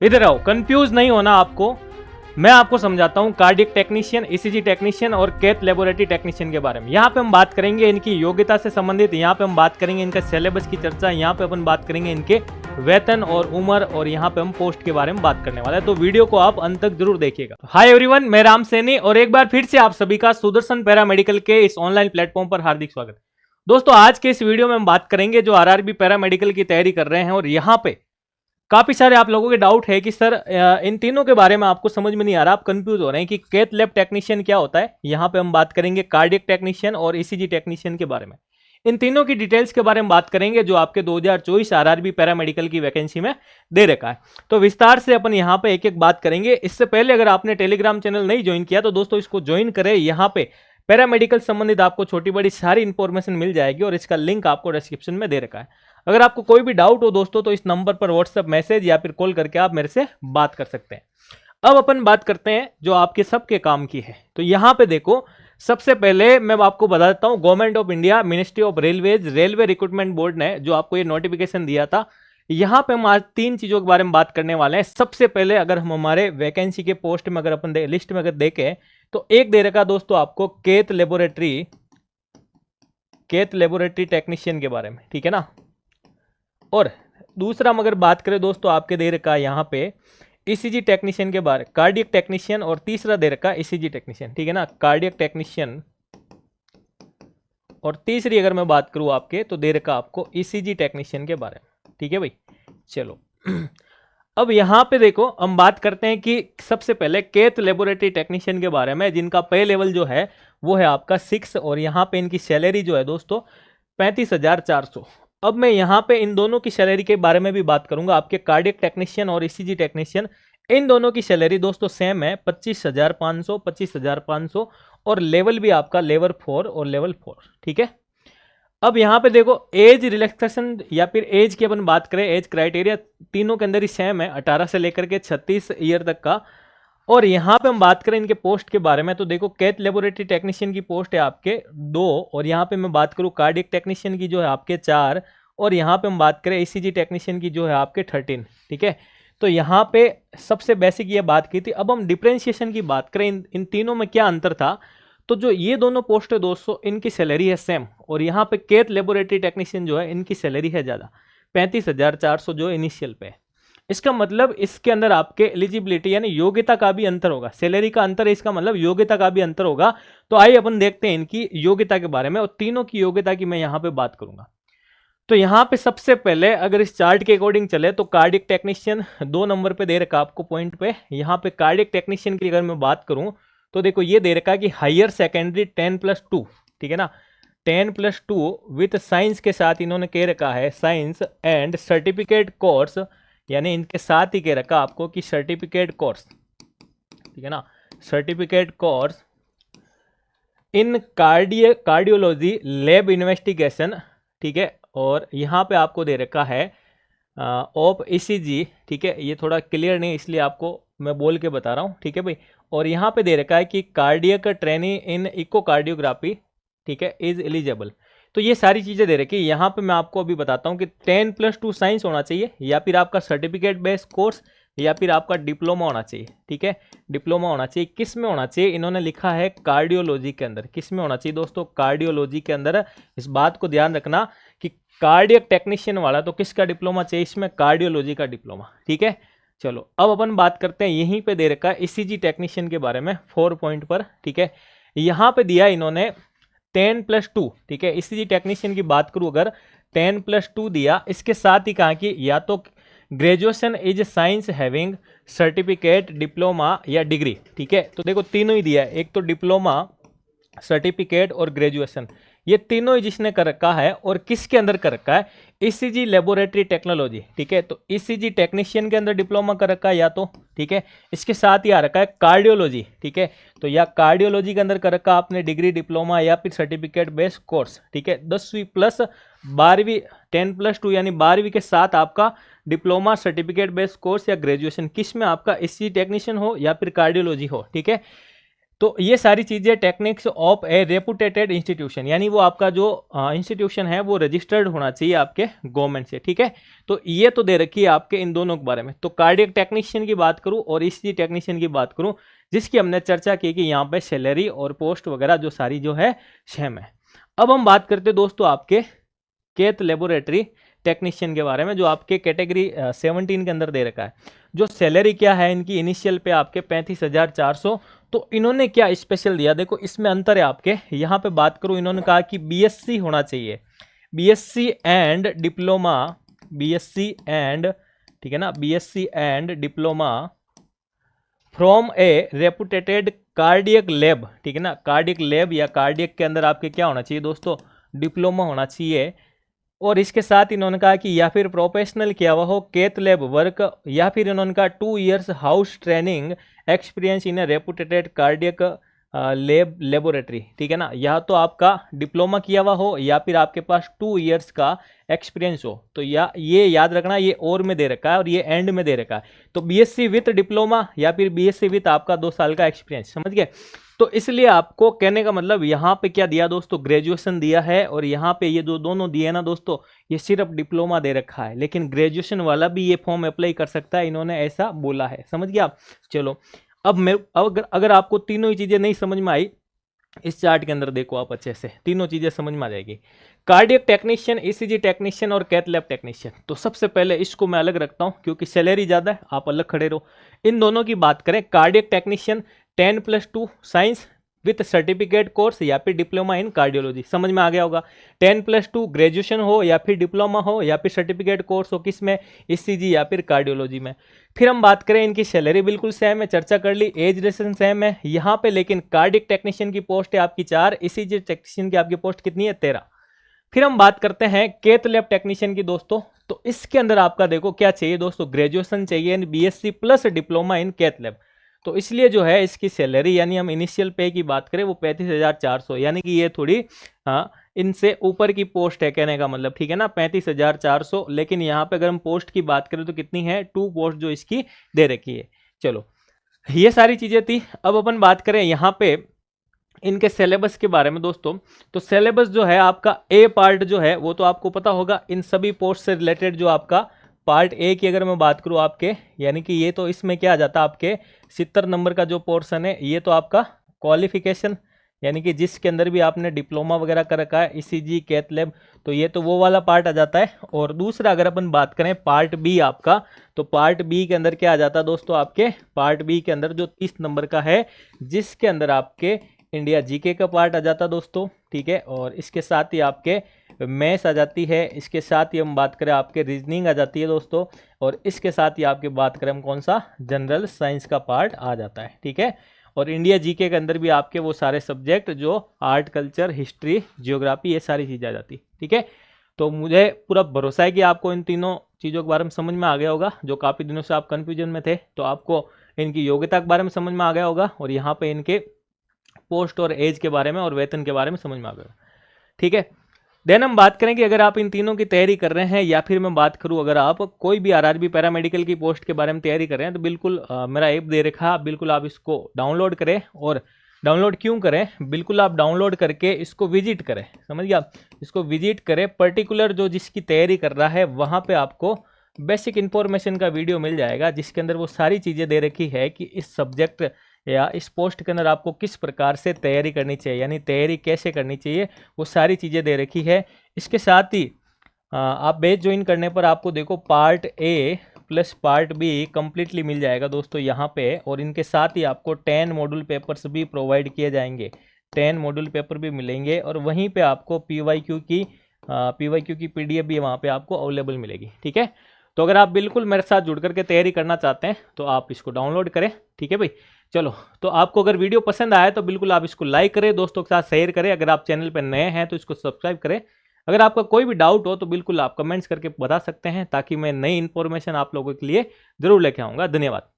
इधर आओ, कंफ्यूज नहीं होना आपको। मैं आपको समझाता हूँ कार्डियक टेक्नीशियन, ईसीजी टेक्नीशियन और कैथ लेबोरेटरी टेक्नीशियन के बारे में। यहाँ पे हम बात करेंगे इनकी योग्यता से संबंधित, यहाँ पे हम बात करेंगे इनका सिलेबस की चर्चा, यहाँ पे अपन बात करेंगे इनके वेतन और उम्र, और यहाँ पे हम पोस्ट के बारे में बात करने वाले हैं। तो वीडियो को आप अंत तक जरूर देखिएगा। हाय एवरीवन, मैं राम सैनी और एक बार फिर से आप सभी का सुदर्शन पैरामेडिकल के इस ऑनलाइन प्लेटफॉर्म पर हार्दिक स्वागत। दोस्तों, आज के इस वीडियो में हम बात करेंगे जो आरआरबी पैरामेडिकल की तैयारी कर रहे हैं, और यहाँ पे काफी सारे आप लोगों के डाउट है कि सर इन तीनों के बारे में आपको समझ में नहीं आ रहा, आप कंफ्यूज हो रहे हैं कि कैथ लैब टेक्नीशियन क्या होता है। यहाँ पे हम बात करेंगे कार्डियक टेक्नीशियन और ईसीजी टेक्नीशियन के बारे में। इन तीनों की डिटेल्स के बारे में बात करेंगे जो आपके 2024 आरआरबी पैरामेडिकल की वैकेंसी में दे रखा है। तो विस्तार से अपन यहाँ पे एक एक बात करेंगे। इससे पहले अगर आपने टेलीग्राम चैनल नहीं ज्वाइन किया तो दोस्तों इसको ज्वाइन करें। यहाँ पे पैरामेडिकल संबंधित आपको छोटी बड़ी सारी इंफॉर्मेशन मिल जाएगी और इसका लिंक आपको डिस्क्रिप्शन में दे रखा है। अगर आपको कोई भी डाउट हो दोस्तों तो इस नंबर पर व्हाट्सएप मैसेज या फिर कॉल करके आप मेरे से बात कर सकते हैं। अब अपन बात करते हैं जो आपके सबके काम की है। तो यहाँ पे देखो, सबसे पहले मैं आपको बता देता हूँ, government of India, ministry of railways, railway recruitment board ने जो आपको ये नोटिफिकेशन दिया था, यहाँ पे हम आज तीन चीजों के बारे में बात करने वाले हैं। सबसे पहले अगर हम हमारे वैकेंसी के पोस्ट में अगर अपन लिस्ट में अगर देखें तो एक दे रखा दोस्तों आपको कैथ लेबोरेटरी टेक्नीशियन के बारे में, ठीक है ना। और दूसरा हम अगर बात करें दोस्तों, आपके दे रखा है यहाँ पे ईसीजी टेक्नीशियन के बारे, कार्डियक टेक्नीशियन, और तीसरा दे रखा है ईसीजी टेक्नीशियन, ठीक है ना, कार्डियक टेक्नीशियन। और तीसरी अगर मैं बात करूँ आपके तो दे रखा आपको ईसीजी टेक्नीशियन के बारे में, ठीक है भाई। चलो अब यहाँ पे देखो, हम बात करते हैं कि सबसे पहले कैथ लेबोरेटरी टेक्नीशियन के बारे में, जिनका पे लेवल जो है वो है आपका 6, और यहाँ पे इनकी सैलरी जो है दोस्तों 35,400। अब मैं यहाँ पे इन दोनों की सैलरी के बारे में भी बात करूंगा। आपके कार्डियक टेक्नीशियन और ईसीजी टेक्नीशियन, इन दोनों की सैलरी दोस्तों सेम है, 25,500, और लेवल भी आपका लेवल 4 और लेवल 4, ठीक है। अब यहाँ पे देखो, एज रिलैक्सेशन या फिर एज की अपन बात करें, एज क्राइटेरिया तीनों के अंदर ही सेम है, 18 से लेकर के 36 ईयर तक का। और यहाँ पे हम बात करें इनके पोस्ट के बारे में तो देखो, कैथ लेबोरेटरी टेक्नीशियन की पोस्ट है आपके 2, और यहाँ पे मैं बात करूँ कार्डियक टेक्नीशियन की जो है आपके 4, और यहाँ पे हम बात करें ईसीजी टेक्नीशियन की जो है आपके 13, ठीक है। तो यहाँ पे सबसे बेसिक ये बात की थी। अब हम डिफ्रेंशिएशन की बात करें, इन तीनों में क्या अंतर था, तो जो ये दोनों पोस्ट है दोस्तों, इनकी सैलरी है सेम, और यहाँ पे कैथ लेबोरेटरी टेक्नीशियन जो है इनकी सैलरी है ज़्यादा, 35,400 जो इनिशियल पे है। इसका मतलब इसके अंदर आपके एलिजिबिलिटी यानी योग्यता का भी अंतर होगा। सैलरी का अंतर है, इसका मतलब योग्यता का भी अंतर होगा। तो आइए अपन देखते हैं इनकी योग्यता के बारे में, और तीनों की योग्यता की मैं यहाँ पे बात करूंगा। तो यहाँ पे सबसे पहले अगर इस चार्ट के अकॉर्डिंग चले तो कार्डियक टेक्नीशियन 2 नंबर पे दे रखा आपको पॉइंट पे। यहाँ पे कार्डियक टेक्नीशियन की अगर मैं बात करूं तो देखो ये दे रखा है कि हायर सेकेंडरी 10+2, ठीक है ना, 10+2 विथ साइंस के साथ इन्होंने कह रखा है साइंस एंड सर्टिफिकेट कोर्स, यानी इनके साथ ही कह रखा आपको कि सर्टिफिकेट कोर्स, ठीक है ना, certificate course in cardiology lab investigation, ठीक है। और यहाँ पे आपको दे रखा है ऑफ ईसीजी, ठीक है, ये थोड़ा क्लियर नहीं इसलिए आपको मैं बोल के बता रहा हूँ, ठीक है भाई। और यहाँ पे दे रखा है कि कार्डियक ट्रेनिंग इन इकोकार्डियोग्राफी, ठीक है, इज एलिजिबल। तो ये सारी चीज़ें दे रखी है। यहाँ पे मैं आपको अभी बताता हूँ कि 10+2 साइंस होना चाहिए, या फिर आपका सर्टिफिकेट बेस्ड कोर्स, या फिर आपका डिप्लोमा होना चाहिए, ठीक है, डिप्लोमा होना चाहिए। किस में होना चाहिए, इन्होंने लिखा है कार्डियोलॉजी के अंदर। किस में होना चाहिए दोस्तों, कार्डियोलॉजी के अंदर। इस बात को ध्यान रखना कि कार्डियक टेक्नीशियन वाला तो किसका डिप्लोमा चाहिए, इसमें कार्डियोलॉजी का डिप्लोमा, ठीक है। चलो अब अपन बात करते हैं, यहीं पे दे रखा है ईसीजी टेक्नीशियन के बारे में 4 पॉइंट पर, ठीक है। यहाँ पे दिया इन्होंने 10+2, ठीक है। ईसीजी टेक्नीशियन की बात करूँ अगर 10+2 दिया, इसके साथ ही कहा कि या तो graduation is science having certificate, diploma या डिग्री, ठीक है। तो देखो तीनों ही दिया है, एक तो डिप्लोमा, सर्टिफिकेट और ग्रेजुएशन, ये तीनों ही जिसने कर रखा है। और किसके अंदर कर रखा है, ईसीजी लेबोरेटरी टेक्नोलॉजी, ठीक है। तो ईसीजी टेक्नीशियन के अंदर डिप्लोमा कर रखा है या तो, ठीक है। इसके साथ ही आ रखा है कार्डियोलॉजी, ठीक है, तो या कार्डियोलॉजी के अंदर कर रखा आपने डिग्री, डिप्लोमा या फिर सर्टिफिकेट बेस्ड कोर्स, ठीक है। 10वीं प्लस 12वीं, 10+2 यानी 12वीं के साथ आपका डिप्लोमा, सर्टिफिकेट बेस्ड कोर्स या ग्रेजुएशन, किस में आपका ईसीजी टेक्नीशियन हो या फिर कार्डियोलॉजी हो, ठीक है। तो ये सारी चीज़ें techniques of A reputed institution, यानी वो आपका जो इंस्टीट्यूशन है वो रजिस्टर्ड होना चाहिए आपके गवर्नमेंट से, ठीक है। तो ये तो दे रखी है आपके इन दोनों के बारे में। तो कार्डियक टेक्नीशियन की बात करूँ और ईसीजी टेक्नीशियन की बात करूँ, जिसकी हमने चर्चा की कि यहाँ पे सैलरी और पोस्ट वगैरह जो सारी जो है सेम है। अब हम बात करते दोस्तों आपके कैथ लेबोरेटरी टेक्नीशियन के बारे में, जो आपके कैटेगरी 17 के अंदर दे रखा है। जो सैलरी क्या है इनकी इनिशियल पे आपके 35,400। तो इन्होंने क्या स्पेशल दिया, देखो इसमें अंतर है आपके। यहाँ पे बात करूँ, इन्होंने कहा कि बीएससी होना चाहिए, BSc and diploma, BSc and, ठीक है ना, BSc and diploma from A reputed cardiac lab, ठीक है ना। कार्डियक लैब या कार्डियक के अंदर आपके क्या होना चाहिए दोस्तों, डिप्लोमा होना चाहिए। और इसके साथ इन्होंने कहा कि या फिर प्रोफेशनल किया हुआ हो कैथ लैब वर्क, या फिर इन्होंने कहा 2 years house training experience in A reputed cardiac lab laboratory, ठीक है ना। या तो आपका डिप्लोमा किया हुआ हो या फिर आपके पास 2 इयर्स का एक्सपीरियंस हो। तो या ये याद रखना, ये और में दे रखा है और ये एंड में दे रखा है। तो बीएससी विथ डिप्लोमा या फिर बीएससी विथ आपका 2 साल का एक्सपीरियंस, समझ गए। तो इसलिए आपको कहने का मतलब यहाँ पे क्या दिया दोस्तों, ग्रेजुएशन दिया है। और यहाँ पे ये जो दोनों दिए ना दोस्तों, ये सिर्फ डिप्लोमा दे रखा है, लेकिन ग्रेजुएशन वाला भी ये फॉर्म अप्लाई कर सकता है, इन्होंने ऐसा बोला है, समझ गया आप। चलो अब अगर आपको तीनों ही चीजें नहीं समझ में आई, इस चार्ट के अंदर देखो आप अच्छे से, तीनों चीजें समझ में आ जाएगी। कार्डियक टेक्नीशियन, ईसीजी टेक्नीशियन और कैथ लैब टेक्नीशियन। तो सबसे पहले इसको मैं अलग रखता हूं क्योंकि सैलरी ज्यादा है, आप अलग खड़े रहो। इन दोनों की बात करें, cardiac technician 10+2 science with certificate course या फिर डिप्लोमा इन कार्डियोलॉजी, समझ में आ गया होगा। 10+2 ग्रेजुएशन हो या फिर डिप्लोमा हो या फिर सर्टिफिकेट कोर्स हो, किस में, ईसीजी या फिर कार्डियोलॉजी में। फिर हम बात करें, इनकी सैलरी बिल्कुल सेम है, चर्चा कर ली। एज रिलेशन सेम है यहाँ पे, लेकिन कार्डियक टेक्नीशियन की पोस्ट है आपकी 4, ईसीजी टेक्नीशियन की आपकी पोस्ट कितनी है, 13। फिर हम बात करते हैं कैथ लैब टेक्नीशियन की दोस्तों। तो इसके अंदर आपका देखो क्या चाहिए दोस्तों, ग्रेजुएशन चाहिए, BSc plus diploma in cath lab. तो इसलिए जो है इसकी सैलरी, यानी हम इनिशियल पे की बात करें, वो 35,400, यानी कि ये थोड़ी इनसे ऊपर की पोस्ट है, कहने का मतलब, ठीक है ना, 35,400। लेकिन यहाँ पे अगर हम पोस्ट की बात करें तो कितनी है, 2 पोस्ट जो इसकी दे रखी है। चलो ये सारी चीजें थी। अब अपन बात करें यहाँ पे इनके सिलेबस के बारे में दोस्तों। तो सिलेबस जो है आपका ए पार्ट जो है वो तो आपको पता होगा, इन सभी पोस्ट से रिलेटेड जो आपका पार्ट ए की अगर मैं बात करूं आपके, यानी कि ये तो इसमें क्या आ जाता है आपके 70 नंबर का जो पोर्शन है, ये तो आपका क्वालिफिकेशन, यानी कि जिसके अंदर भी आपने डिप्लोमा वगैरह कर रखा है, ईसीजी कैथ लैब, तो ये तो वो वाला पार्ट आ जाता है। और दूसरा अगर अपन बात करें पार्ट बी आपका, तो पार्ट बी के अंदर क्या आ जाता है दोस्तों, आपके पार्ट बी के अंदर जो 30 नंबर का है, जिसके अंदर आपके इंडिया जीके का पार्ट आ जाता है दोस्तों, ठीक है। और इसके साथ ही आपके मैथ्स आ जाती है, इसके साथ ही हम बात करें आपके रीजनिंग आ जाती है दोस्तों, और इसके साथ ही आपके बात करें हम कौन सा, जनरल साइंस का पार्ट आ जाता है, ठीक है। और इंडिया जीके के अंदर भी आपके वो सारे सब्जेक्ट जो आर्ट, कल्चर, हिस्ट्री, जियोग्राफी, ये सारी चीज़ें आ जाती है, ठीक है। तो मुझे पूरा भरोसा है कि आपको इन तीनों चीज़ों के बारे में समझ में आ गया होगा। जो काफ़ी दिनों से आप कन्फ्यूजन में थे, तो आपको इनकी योग्यता के बारे में समझ में आ गया होगा, और यहाँ पे इनके पोस्ट और एज के बारे में और वेतन के बारे में समझ में आ गया, ठीक है। देन हम बात करें कि अगर आप इन तीनों की तैयारी कर रहे हैं, या फिर मैं बात करूं अगर आप कोई भी आरआरबी पैरामेडिकल की पोस्ट के बारे में तैयारी कर रहे हैं, तो बिल्कुल मेरा ऐप दे रखा है, बिल्कुल आप इसको डाउनलोड करें। और डाउनलोड क्यों करें, बिल्कुल आप डाउनलोड करके इसको विजिट करें, समझ गया, इसको विजिट करें। पर्टिकुलर जो जिसकी तैयारी कर रहा है वहाँ पर आपको बेसिक इन्फॉर्मेशन का वीडियो मिल जाएगा, जिसके अंदर वो सारी चीज़ें दे रखी है कि इस सब्जेक्ट या इस पोस्ट के अंदर आपको किस प्रकार से तैयारी करनी चाहिए, यानी तैयारी कैसे करनी चाहिए, वो सारी चीज़ें दे रखी है। इसके साथ ही आप बैच ज्वाइन करने पर आपको देखो part A plus part B completely मिल जाएगा दोस्तों यहाँ पे। और इनके साथ ही आपको 10 मॉड्यूल पेपर्स भी प्रोवाइड किए जाएंगे, 10 मॉड्यूल पेपर भी मिलेंगे। और वहीं पे आपको पीवाईक्यू की पीडीएफ भी वहाँ पे आपको अवेलेबल मिलेगी, ठीक है। तो अगर आप बिल्कुल मेरे साथ जुड़ करके तैयारी करना चाहते हैं तो आप इसको डाउनलोड करें, ठीक है भाई। चलो, तो आपको अगर वीडियो पसंद आया तो बिल्कुल आप इसको लाइक करें, दोस्तों के साथ शेयर करें। अगर आप चैनल पर नए हैं तो इसको सब्सक्राइब करें। अगर आपका कोई भी डाउट हो तो बिल्कुल आप कमेंट्स करके बता सकते हैं, ताकि मैं नई इन्फॉर्मेशन आप लोगों के लिए जरूर लेके आऊँगा। धन्यवाद।